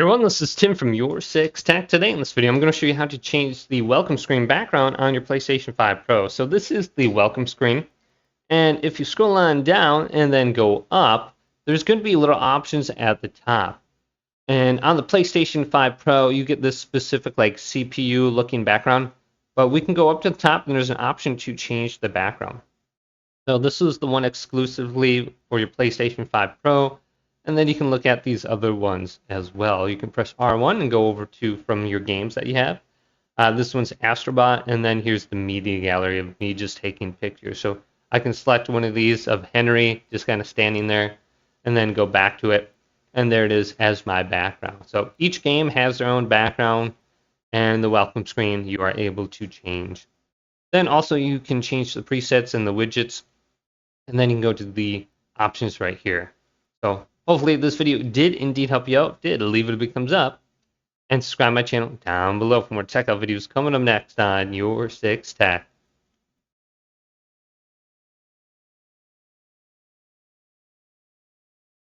Hey everyone, this is Tim from Your 6 Tech. Today in this video, I'm going to show you how to change the welcome screen background on your PlayStation 5 Pro. So this is the welcome screen, and if you scroll on down and then go up, there's going to be little options at the top. And on the PlayStation 5 Pro, you get this specific like CPU looking background, but we can go up to the top and there's an option to change the background. So this is the one exclusively for your PlayStation 5 Pro. And then you can look at these other ones as well. You can press R1 and go over to from your games that you have. This one's Astrobot, and then here's the media gallery of me just taking pictures. So I can select one of these of Henry just kind of standing there, and then go back to it. And there it is as my background. So each game has their own background, and the welcome screen you are able to change. Then also you can change the presets and the widgets, and then you can go to the options right here. So hopefully this video did indeed help you out. If it did, leave it a big thumbs up and subscribe my channel down below for more tech out videos coming up next on Your 6 Tech.